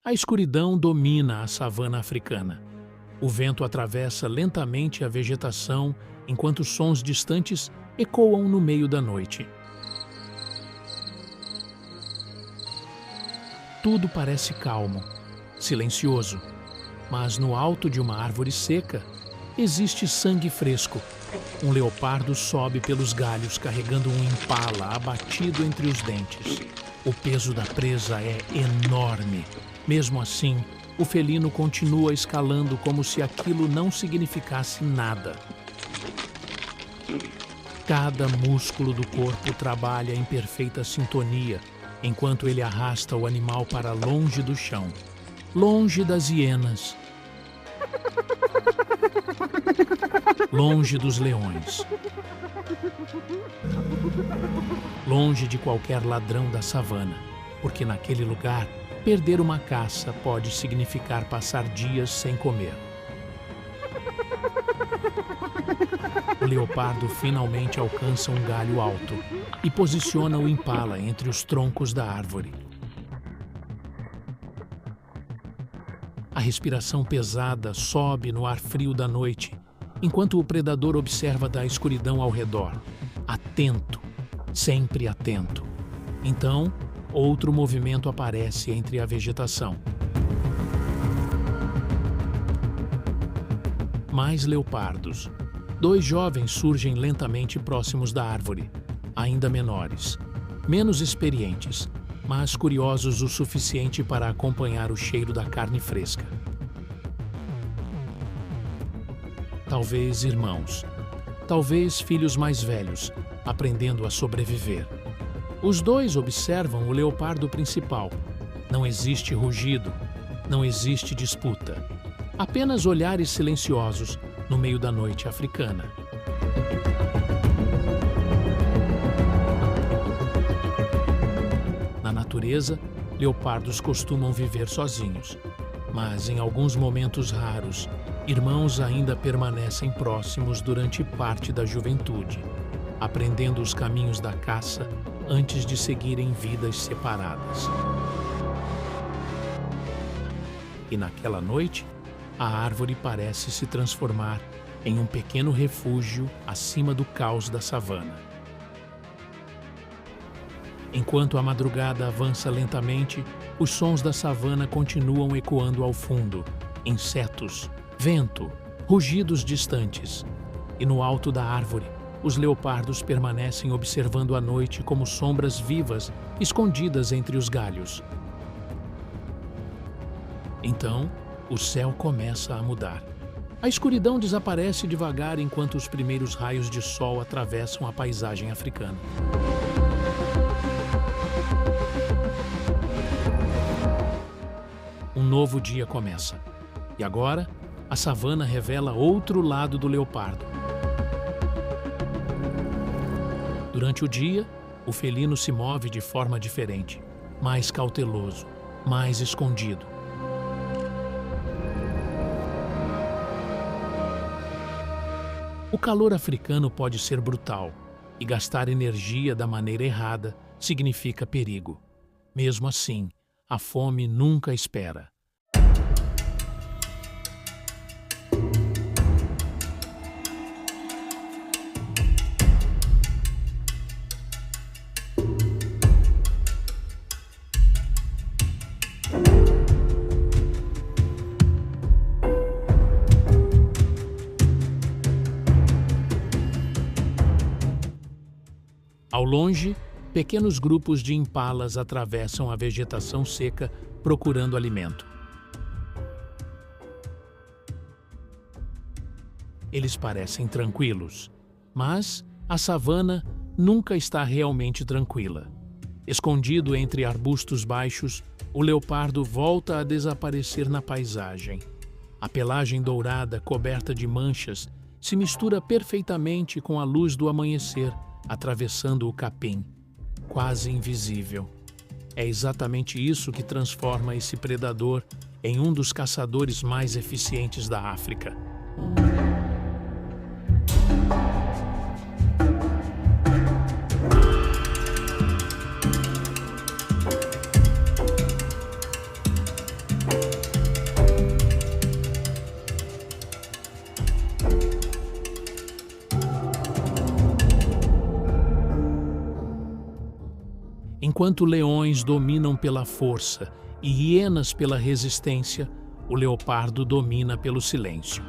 A escuridão domina a savana africana. O vento atravessa lentamente a vegetação enquanto sons distantes ecoam no meio da noite. Tudo parece calmo, silencioso, mas no alto de uma árvore seca existe sangue fresco. Um leopardo sobe pelos galhos carregando um impala abatido entre os dentes. O peso da presa é enorme. Mesmo assim, o felino continua escalando como se aquilo não significasse nada. Cada músculo do corpo trabalha em perfeita sintonia, enquanto ele arrasta o animal para longe do chão, longe das hienas, longe dos leões, longe de qualquer ladrão da savana, porque naquele lugar, perder uma caça pode significar passar dias sem comer. O leopardo finalmente alcança um galho alto e posiciona o impala entre os troncos da árvore. A respiração pesada sobe no ar frio da noite, enquanto o predador observa da escuridão ao redor, atento, sempre atento. Então, outro movimento aparece entre a vegetação. Mais leopardos. 2 jovens surgem lentamente próximos da árvore, ainda menores, menos experientes, mas curiosos o suficiente para acompanhar o cheiro da carne fresca. Talvez irmãos, talvez filhos mais velhos, aprendendo a sobreviver. Os 2 observam o leopardo principal. Não existe rugido, não existe disputa. Apenas olhares silenciosos no meio da noite africana. Na natureza, leopardos costumam viver sozinhos, mas em alguns momentos raros, irmãos ainda permanecem próximos durante parte da juventude, aprendendo os caminhos da caça antes de seguirem vidas separadas. E naquela noite, a árvore parece se transformar em um pequeno refúgio acima do caos da savana. Enquanto a madrugada avança lentamente, os sons da savana continuam ecoando ao fundo. Insetos, vento, rugidos distantes. E no alto da árvore, os leopardos permanecem observando a noite como sombras vivas escondidas entre os galhos. Então, o céu começa a mudar. A escuridão desaparece devagar enquanto os primeiros raios de sol atravessam a paisagem africana. Um novo dia começa. E agora, a savana revela outro lado do leopardo. Durante o dia, o felino se move de forma diferente, mais cauteloso, mais escondido. O calor africano pode ser brutal, e gastar energia da maneira errada significa perigo. Mesmo assim, a fome nunca espera. Ao longe, pequenos grupos de impalas atravessam a vegetação seca procurando alimento. Eles parecem tranquilos, mas a savana nunca está realmente tranquila. Escondido entre arbustos baixos, o leopardo volta a desaparecer na paisagem. A pelagem dourada coberta de manchas se mistura perfeitamente com a luz do amanhecer, atravessando o capim, quase invisível. É exatamente isso que transforma esse predador em um dos caçadores mais eficientes da África. Enquanto leões dominam pela força e hienas pela resistência, o leopardo domina pelo silêncio.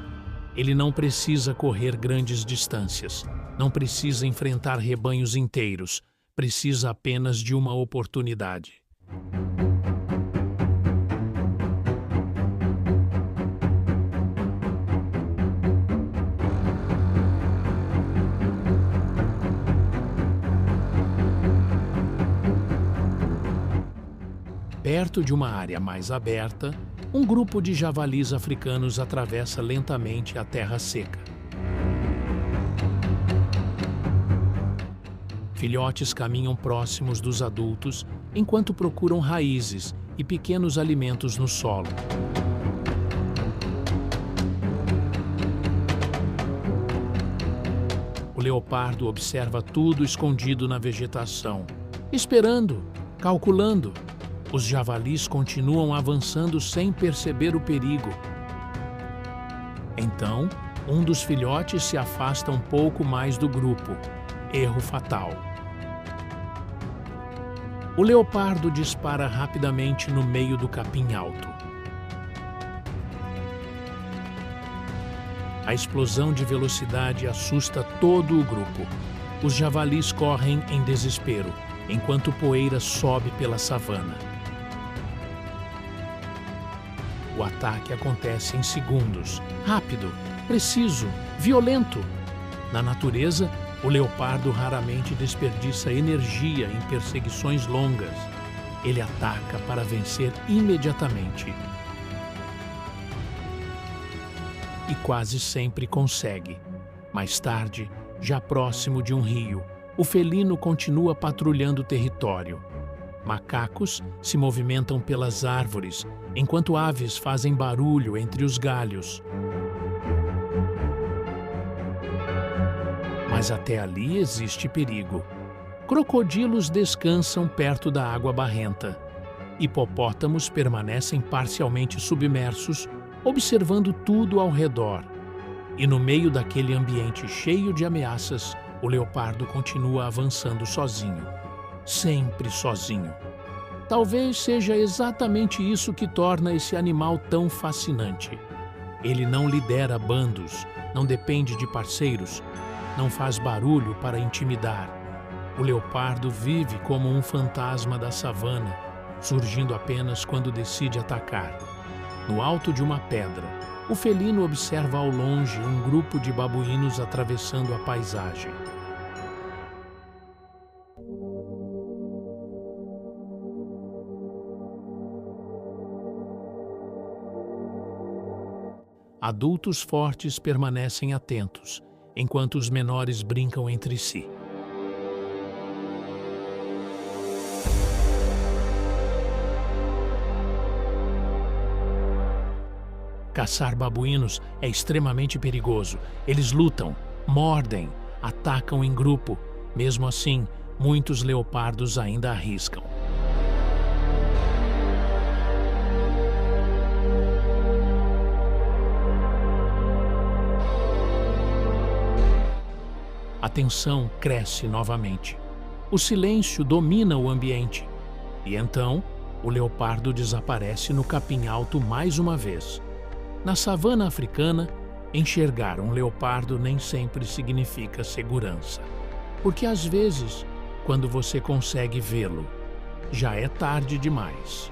Ele não precisa correr grandes distâncias, não precisa enfrentar rebanhos inteiros, precisa apenas de uma oportunidade. Perto de uma área mais aberta, um grupo de javalis africanos atravessa lentamente a terra seca. Filhotes caminham próximos dos adultos enquanto procuram raízes e pequenos alimentos no solo. O leopardo observa tudo escondido na vegetação, esperando, calculando. Os javalis continuam avançando sem perceber o perigo. Então, um dos filhotes se afasta um pouco mais do grupo. Erro fatal. O leopardo dispara rapidamente no meio do capim alto. A explosão de velocidade assusta todo o grupo. Os javalis correm em desespero, enquanto poeira sobe pela savana. O ataque acontece em segundos, rápido, preciso, violento. Na natureza, o leopardo raramente desperdiça energia em perseguições longas. Ele ataca para vencer imediatamente. E quase sempre consegue. Mais tarde, já próximo de um rio, o felino continua patrulhando o território. Macacos se movimentam pelas árvores, enquanto aves fazem barulho entre os galhos. Mas até ali existe perigo. Crocodilos descansam perto da água barrenta. Hipopótamos permanecem parcialmente submersos, observando tudo ao redor. E no meio daquele ambiente cheio de ameaças, o leopardo continua avançando sozinho. Sempre sozinho. Talvez seja exatamente isso que torna esse animal tão fascinante. Ele não lidera bandos, não depende de parceiros, não faz barulho para intimidar. O leopardo vive como um fantasma da savana, surgindo apenas quando decide atacar. No alto de uma pedra, o felino observa ao longe um grupo de babuínos atravessando a paisagem. Adultos fortes permanecem atentos, enquanto os menores brincam entre si. Caçar babuínos é extremamente perigoso. Eles lutam, mordem, atacam em grupo. Mesmo assim, muitos leopardos ainda arriscam. A tensão cresce novamente. O silêncio domina o ambiente. E então, o leopardo desaparece no capim alto mais uma vez. Na savana africana, enxergar um leopardo nem sempre significa segurança. Porque às vezes, quando você consegue vê-lo, já é tarde demais.